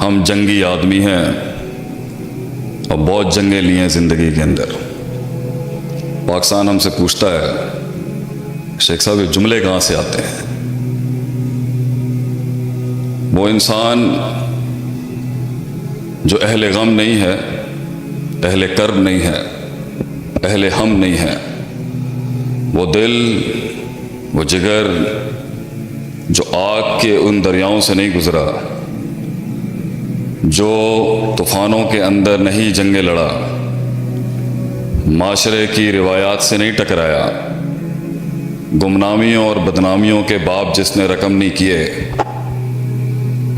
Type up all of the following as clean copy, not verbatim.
ہم جنگی آدمی ہیں اور بہت جنگیں لی ہیں زندگی کے اندر۔ پاکستان ہم سے پوچھتا ہے شیخ صاحب یہ جملے کہاں سے آتے ہیں؟ وہ انسان جو اہل غم نہیں ہے، اہل کرب نہیں ہے، اہل ہم نہیں ہے، وہ دل، وہ جگر جو آگ کے ان دریاؤں سے نہیں گزرا، جو طوفانوں کے اندر نہیں جنگیں لڑا، معاشرے کی روایات سے نہیں ٹکرایا، گمنامیوں اور بدنامیوں کے باب جس نے رقم نہیں کیے،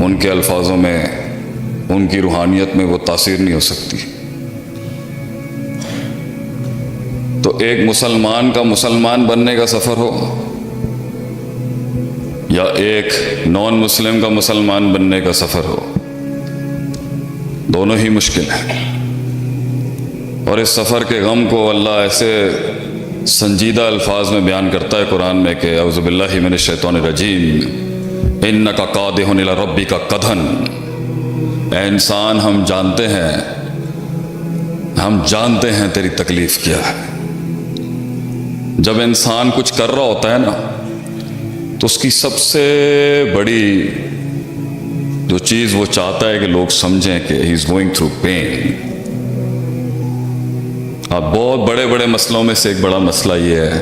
ان کے الفاظوں میں، ان کی روحانیت میں وہ تاثیر نہیں ہو سکتی۔ تو ایک مسلمان کا مسلمان بننے کا سفر ہو یا ایک نان مسلم کا مسلمان بننے کا سفر ہو، دونوں ہی مشکل ہیں۔ اور اس سفر کے غم کو اللہ ایسے سنجیدہ الفاظ میں بیان کرتا ہے قرآن میں کہ اعوذ باللہ من الشیطان الرجیم انک قادح الی ربک قدحا، اے انسان ہم جانتے ہیں تیری تکلیف کیا ہے۔ جب انسان کچھ کر رہا ہوتا ہے نا تو اس کی سب سے بڑی جو چیز وہ چاہتا ہے کہ لوگ سمجھیں کہ ہی از گوئنگ تھرو پین۔ اب بہت بڑے بڑے مسئلوں میں سے ایک بڑا مسئلہ یہ ہے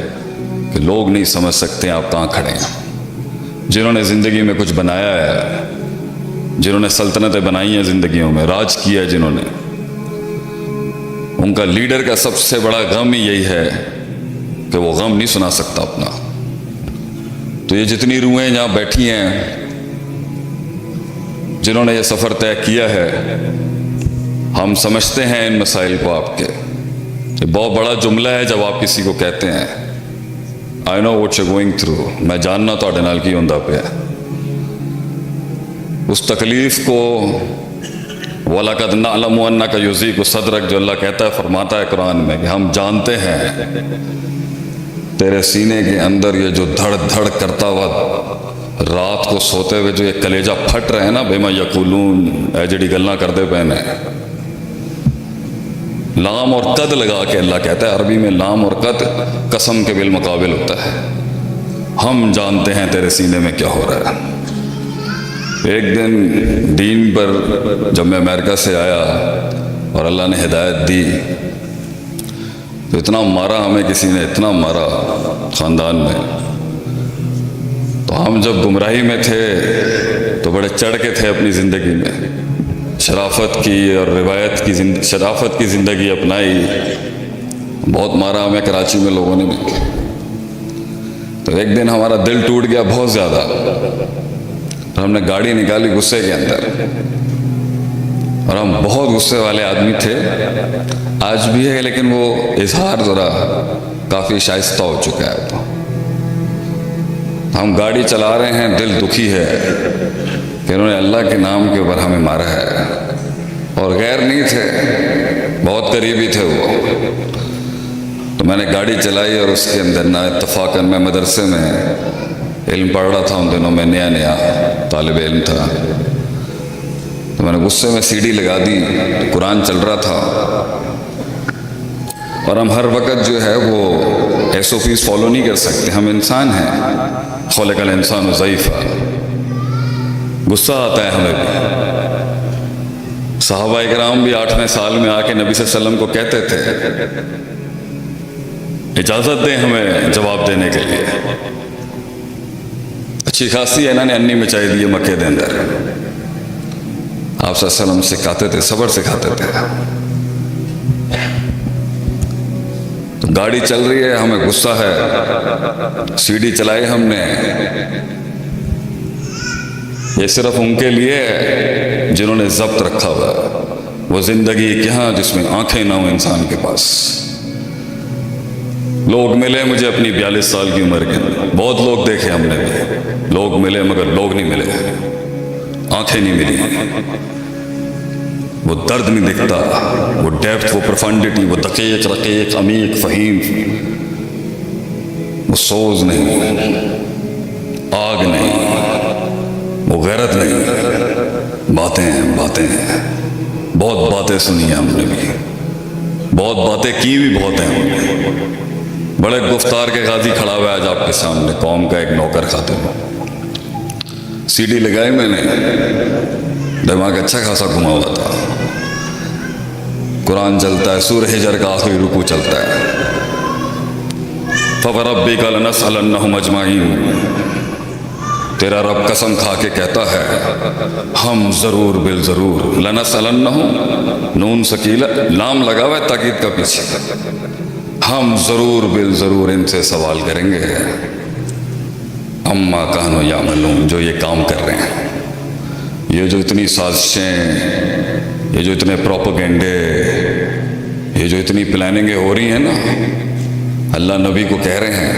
کہ لوگ نہیں سمجھ سکتے آپ کہاں کھڑے ہیں۔ جنہوں نے زندگی میں کچھ بنایا ہے، جنہوں نے سلطنتیں بنائی ہیں زندگیوں میں، راج کیا ہے جنہوں نے، ان کا لیڈر کا سب سے بڑا غم ہی یہی ہے کہ وہ غم نہیں سنا سکتا اپنا۔ تو یہ جتنی روحیں یہاں بیٹھی ہیں جنہوں نے یہ سفر طے کیا ہے، ہم سمجھتے ہیں ان مسائل کو آپ کے۔ یہ بہت بڑا جملہ ہے جب آپ کسی کو کہتے ہیں I know what you're going through، میں جاننا تواڈے نال کی ہوندا پیا۔ اس تکلیف کو وَلَقَدْ نَعْلَمُ أَنَّكَ يُضِيقُ صَدْرَكَ جو اللہ کہتا ہے، فرماتا ہے قرآن میں کہ ہم جانتے ہیں تیرے سینے کے اندر یہ جو دھڑ دھڑ کرتا ہوا رات کو سوتے ہوئے جو یہ کلیجہ پھٹ رہے ہیں نا، بِمَا يَقُولُونَ، اے جڑی گلاں کردے پے نے۔ لام اور قد لگا کے اللہ کہتا ہے، عربی میں لام اور قد قسم کے بالمقابل ہوتا ہے۔ ہم جانتے ہیں تیرے سینے میں کیا ہو رہا ہے۔ ایک دن دین پر جب میں امریکہ سے آیا اور اللہ نے ہدایت دی تو اتنا مارا ہمیں کسی نے، اتنا مارا خاندان میں۔ تو ہم جب گمراہی میں تھے تو بڑے چڑھ کے تھے اپنی زندگی میں، شرافت کی اور روایت کی شرافت کی زندگی اپنائی۔ بہت مارا ہمیں کراچی میں لوگوں نے بھی۔ تو ایک دن ہمارا دل ٹوٹ گیا بہت زیادہ، اور ہم نے گاڑی نکالی غصے کے اندر، اور ہم بہت غصے والے آدمی تھے، آج بھی ہے، لیکن وہ اظہار ذرا کافی شائستہ ہو چکا ہے۔ تو ہم گاڑی چلا رہے ہیں، دل دکھی ہے کہ انہوں نے اللہ کے نام کے اوپر ہمیں مارا ہے، اور غیر نہیں تھے، بہت قریبی تھے وہ۔ تو میں نے گاڑی چلائی اور اس کے اندر نا اتفاقاً میں مدرسے میں علم پڑھ رہا تھا، ان دنوں میں نیا طالب علم تھا۔ تو میں نے غصے میں سی ڈی لگا دی، قرآن چل رہا تھا، اور ہم ہر وقت جو ہے وہ ایس او پیز فالو نہیں کر سکتے، ہم انسان ہیں، خلق الانسان ضعیفا، غصہ آتا ہے ہمیں بھی۔ صحابہ کرام بھی 8ویں سال میں آ کے نبی صلی اللہ علیہ وسلم کو کہتے تھے اجازت دیں ہمیں جواب دینے کے لیے۔ اچھی خاصی انہوں نے انی مچائی دی مکے دے اندر، آپ صلی اللہ علیہ وسلم سکھاتے تھے، صبر سکھاتے تھے۔ تو گاڑی چل رہی ہے، ہمیں غصہ ہے، سی ڈی چلائی ہم نے۔ یہ صرف ان کے لیے ہے جنہوں نے ضبط رکھا ہوا ہے، وہ زندگی کہاں جس میں آنکھیں نہ ہوں انسان کے پاس۔ لوگ ملے مجھے اپنی 42 سال کی عمر کے اندر، بہت لوگ دیکھے ہم نے بھی، لوگ ملے مگر لوگ نہیں ملے، آنکھیں نہیں ملی، وہ درد نہیں دکھتا، وہ ڈیپتھ، وہ پروفنڈیٹی، وہ دقیق رقیق عمیق فہیم، وہ سوز نہیں، آگ نہیں، وہ غیرت نہیں، باتیں ہیں باتیں ہیں، بہت باتیں سنی ہیں ہم نے بھی، بہت باتیں کی بھی بہت ہیں ہم نے۔ بڑے گفتار کے غازی کھڑا ہوا ہے آج آپ کے سامنے، قوم کا ایک نوکر خاتم۔ سی ڈی لگائی میں نے، دماغ اچھا خاصا گھما ہوا تھا، قرآن چلتا ہے، سورہ حجر کا آخری رکوع چلتا ہے، فَوَرَبِّكَ لَنَسْأَلَنَّهُمْ أَجْمَعِينَ۔ تیرا رب قسم کھا کے کہتا ہے ہم ضرور بالضرور، لَنَسْأَلَنَّهُمْ، نون سکیلا، لام لگا ہوا ہے تاکید کا پیچھے، ہم ضرور بالضرور ان سے سوال کریں گے، اما کانوا یعملون، جو یہ کام کر رہے ہیں، یہ جو اتنی سازشیں، یہ جو اتنے پروپیگنڈے، یہ جو اتنی پلاننگیں ہو رہی ہیں نا، اللہ نبی کو کہہ رہے ہیں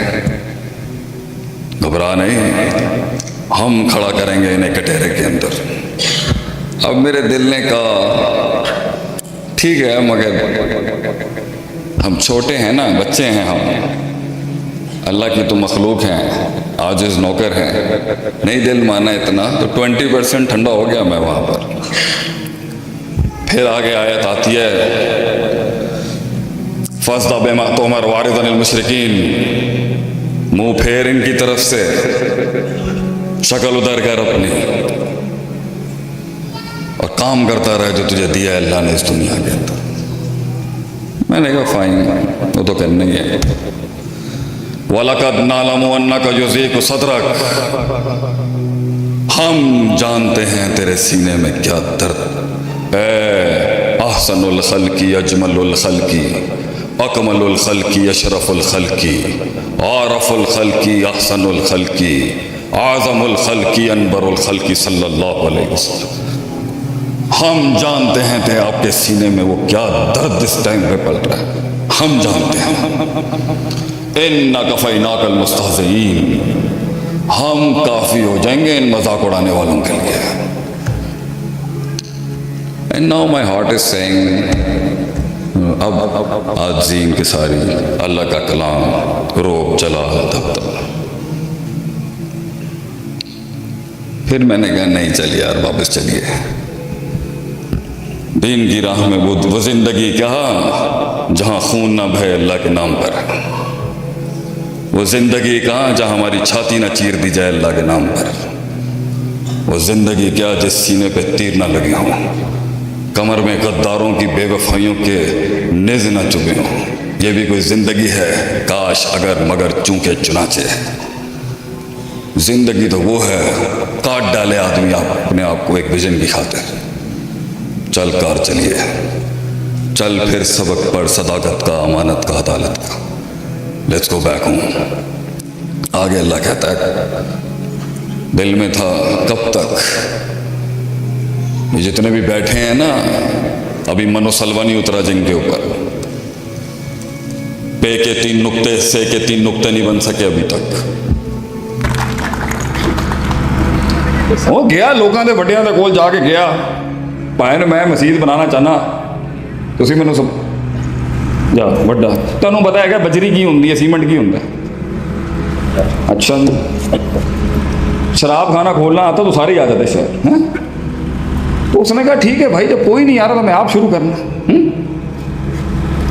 گھبرا نہیں، ہم کھڑا کریں گے انہیں کٹہرے کے اندر۔ اب میرے دل نے کہا ٹھیک ہے، مگر ہم چھوٹے ہیں نا، بچے ہیں ہم، اللہ کی تو مخلوق ہیں، عاجز نوکر ہیں، نہیں دل مانا اتنا، تو 20% ٹھنڈا ہو گیا میں وہاں پر۔ پھر آگے آیت آتی ہے فَاصْدَعْ بِمَا تُؤْمَرُ وَأَعْرِضْ عَنِ الْمُشْرِكِينَ، منہ پھیر ان کی طرف سے، شکل ادھر کر اپنی، اور کام کرتا رہے جو تجھے دیا ہے اللہ نے اس دنیا کے اندر۔ میں نے کہا فائن، وہ تو کرنا ہی ہے۔ وَلَقَدْ نَعْلَمُ أَنَّكَ يُضِيقُ صَدْرَكَ، ہم جانتے ہیں تیرے سینے میں کیا درد، اے احسن الخلق اجمل الخلق اکمل الخلق اشرف الخلق عارف الخلق احسن الخلق اعظم الخلق انبر الخلق صلی اللہ علیہ وسلم، ہم جانتے ہیں کہ آپ کے سینے میں وہ کیا درد اس ٹائم پہ پل رہا ہے، ہم جانتے ہیں۔ اِنَّا كَفَيْنَاكَ الْمُسْتَهْزِئِينَ، ہم کافی ہو جائیں گے ان مذاق اڑانے والوں کے لیے۔ And now my heart is saying، اب عاجزی ان کی ساری، اللہ کا کلام، روب جلال دھب۔ پھر میں نے کہا نہیں چل یار واپس چلیے، دین کی راہ میں وہ زندگی کہاں جہاں خون نہ بہے اللہ کے نام پر، وہ زندگی کہاں جہاں ہماری چھاتی نہ چیر دی جائے اللہ کے نام پر، وہ زندگی کیا جس سینے پہ تیر نہ لگے ہوں، کمر میں غداروں کی بے وفائیوں کے نیز نہ چبھے ہوں، یہ بھی کوئی زندگی ہے؟ کاش اگر مگر چونکہ چنانچہ، زندگی تو وہ ہے کاٹ ڈالے آدمی اپنے آپ کو ایک ویژن کی خاطر۔ چل کار چلیے، چل پھر سبق پڑھ صداقت کا، امانت کا، عدالت کا، لیٹس گو بیک ہوم۔ آگے اللہ کہتا ہے دل میں تھا کب تک، یہ جتنے بھی بیٹھے ہیں نا، ابھی منو سلوا نہیں اترا جن کے اوپر، پے کے 3 نقطے، سے کے 3 نقطے نہیں بن سکے ابھی تک۔ وہ گیا لوگوں کے وڈیاں دے کول جا کے گیا، پائن میں مسجد بنانا چاہنا، تسی مینوں سب جا وڈا، تینوں پتا ہے کہ بجری کی ہوندی ہے، سیمنٹ کی ہوندا ہے، اچھا شراب خانہ کھولنا آتا تو سارے آ جاتے شہر۔ تو اس نے کہا ٹھیک ہے بھائی، جب کوئی نہیں آ رہا تو میں آپ شروع کرنا۔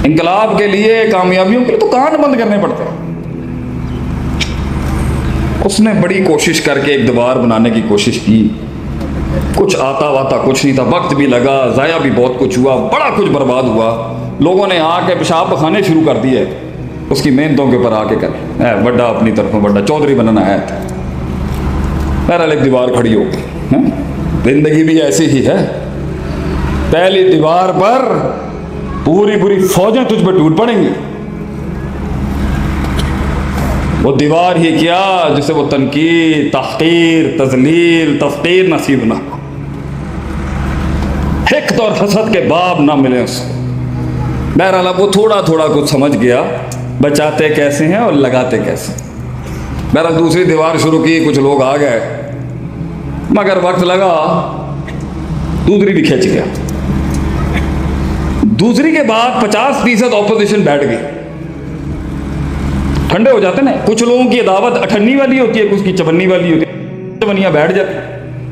انقلاب کے لیے، کامیابیوں کے لیے تو کان بند کرنے پڑتے ہیں۔ اس نے بڑی کوشش کر کے ایک دیوار بنانے کی کوشش کی، کچھ آتا واتا کچھ نہیں تھا، وقت بھی لگا، ضائع بھی بہت کچھ ہوا، بڑا کچھ برباد ہوا، لوگوں نے آ کے پیشاب پخانے شروع کر دیے اس کی محنتوں کے اوپر آ کے کر بڑا اپنی طرف بڑا چودھری بننا ہے۔ بہرحال ایک دیوار کھڑی ہو گئی۔ زندگی بھی ایسی ہی ہے، پہلی دیوار پر پوری فوجیں تجھ پہ ٹوٹ پڑیں گی، وہ دیوار ہی کیا جسے وہ تنقید، تحقیر، تذلیل، تفقیر نصیب نہ، حقد اور حسد کے باب نہ ملے اس کو۔ بہرحال اب وہ تھوڑا تھوڑا کچھ سمجھ گیا، بچاتے کیسے ہیں اور لگاتے کیسے۔ بہرحال دوسری دیوار شروع کی، کچھ لوگ آ گئے، مگر وقت لگا، دوسری بھی کھینچ گیا۔ دوسری کے بعد 50% اپوزیشن بیٹھ گئی، ٹھنڈے ہو جاتے نا، کچھ لوگوں کی عداوت 58 والی ہوتی ہے، کچھ کی 54 والی ہوتی ہے، 54 بیٹھ جاتی،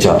4?